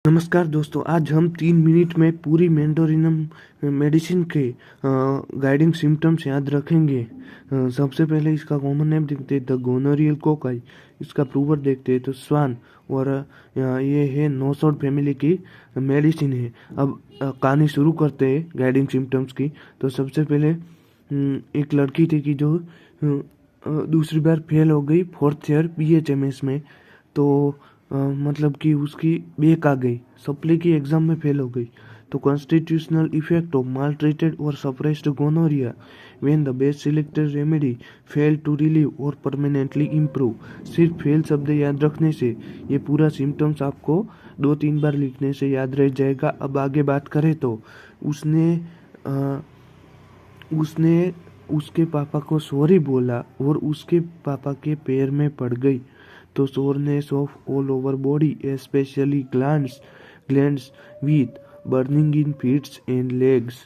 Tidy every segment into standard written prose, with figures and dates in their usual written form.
नमस्कार दोस्तों, आज हम 3 मिनट में पूरी मेंडोरिनम मेडिसिन के गाइडिंग सिम्टम्स याद रखेंगे। सबसे पहले इसका कॉमन नेम देखते हैं, द गोनोरियल कोकाई। इसका प्रूवर देखते हैं तो स्वान। और ये है नोसोड फैमिली की मेडिसिन है। अब कहानी शुरू करते हैं गाइडिंग सिम्टम्स की। तो सबसे पहले एक लड़की थी कि जो दूसरी बार फेल हो गई 4th ईयर BHMS में। तो मतलब कि उसकी बैक आ गई, सप्ली की एग्जाम में फेल हो गई। तो constitutional effect of maltreated or suppressed gonorrhoea when the best selected remedy fail to relieve or permanently improve. सिर्फ फेल शब्द याद रखने से ये पूरा सिम्टम्स आपको 2-3 बार लिखने से याद रह जाएगा। अब आगे बात करें तो उसने उसने उसके पापा को सॉरी बोला और उसके पापा के पैर में पड़ गई। तो soreness of all over body specially glands with burning in feats and legs.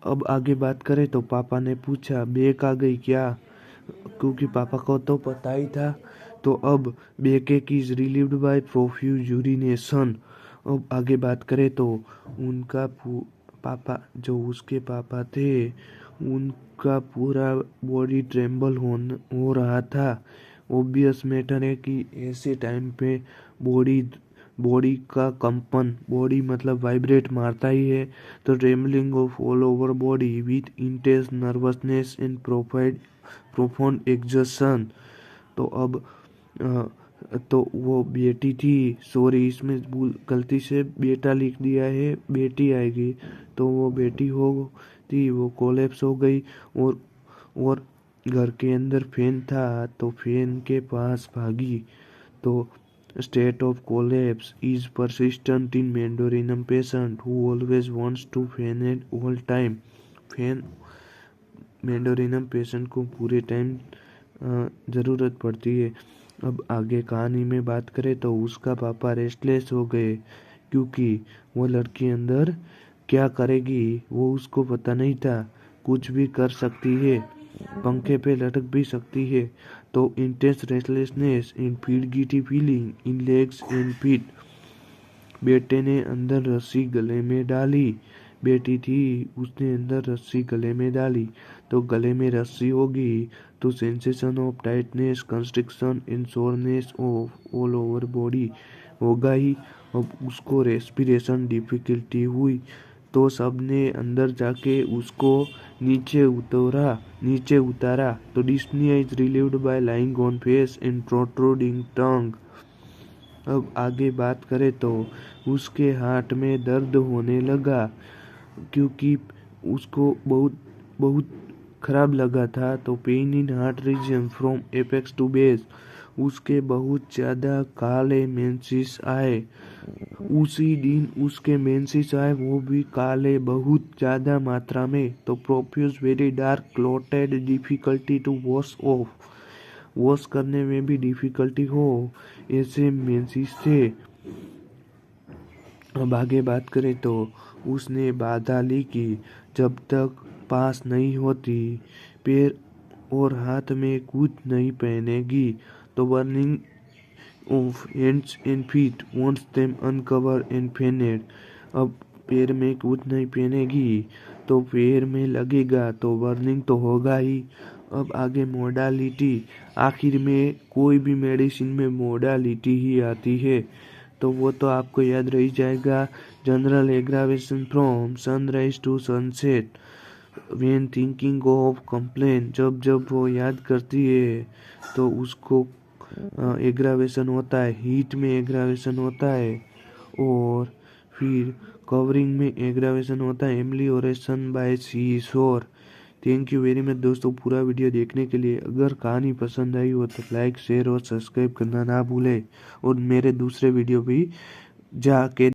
अब आगे बात करें तो पापा ने पूछा बैक आ गई क्या, क्योंकि पापा को तो पता ही था। तो अब back is relieved bye profuse urination. अब आगे बात करें तो उनका पापा, जो उसके पापा थे, उनका पूरा बॉडी ट्रेम्बल हो रहा था। ऑब्वियस मैटर है कि ऐसे टाइम पे बॉडी का कंपन, बॉडी मतलब वाइब्रेट मारता ही है। तो trembling of all over body with intense nervousness and profound exertion. तो अब तो वो बेटी थी, सॉरी इसमें गलती से बेटा लिख दिया है, बेटी आएगी। तो वो बेटी हो थी, वो कोलैप्स हो गई। और घर के अंदर फैन था तो फैन के पास भागी। तो state of collapse is persistent in medorrhinum patient who always wants to fan at all time. Fan medorrhinum patient को पूरे टाइम ज़रूरत पड़ती है। अब आगे कहानी में बात करें तो उसका पापा रेस्टलेस हो गए, क्योंकि वो लड़की अंदर क्या करेगी वो उसको पता नहीं था। कुछ भी कर सकती है, पंखे पे लटक भी सकती है। तो intense restlessness and feed feeling in legs and feet. बेटे ने अंदर रस्सी गले में डाली, बेटी थी उसने अंदर रस्सी गले में डाली। तो गले में रस्सी होगी तो sensation of tightness, constriction and soreness of all over body होगा ही। अब उसको रेस्पिरेशन डिफिकल्टी हुई तो सबने अंदर जाके उसको नीचे उतारा। तो dyspnoea is relieved by lying on face and protruding tongue. अब आगे बात करें तो उसके हार्ट में दर्द होने लगा, क्योंकि उसको बहुत बहुत खराब लगा था। तो pain in heart region from apex to base. उसके बहुत ज़्यादा काले मेंसेस आए, उसी दिन उसके मेंसेस आए, वो भी काले बहुत ज़्यादा मात्रा में। तो profuse very dark clotted, difficulty to wash करने में भी डिफिकल्टी हो, ऐसे मेंसेस थे। अब आगे बात करें तो उसने बाधा ली कि जब तक पास नहीं होती पैर और हाथ में कुछ नहीं पहनेगी। तो burning of hands and feet wants them uncover and fanned. अब पैर में कुछ नहीं पहनेगी तो पैर में लगेगा तो बर्निंग तो होगा ही। अब आगे मोडालिटी, आखिर में कोई भी मेडिसिन में मोडालिटी ही आती है, तो वो तो आपको याद रह जाएगा। General aggravation from sunrise to sunset when thinking of complain. जब वो याद करती है तो उसको एग्रावेशन होता है, हीट में एग्रावेशन होता है, और फिर कवरिंग में एग्रावेशन होता है, एम्लियोरेशन बाय सी शोर। थैंक यू वेरी मच दोस्तों पूरा वीडियो देखने के लिए। अगर कहानी पसंद आई हो तो लाइक, शेयर और सब्सक्राइब करना ना भूलें, और मेरे दूसरे वीडियो भी जाके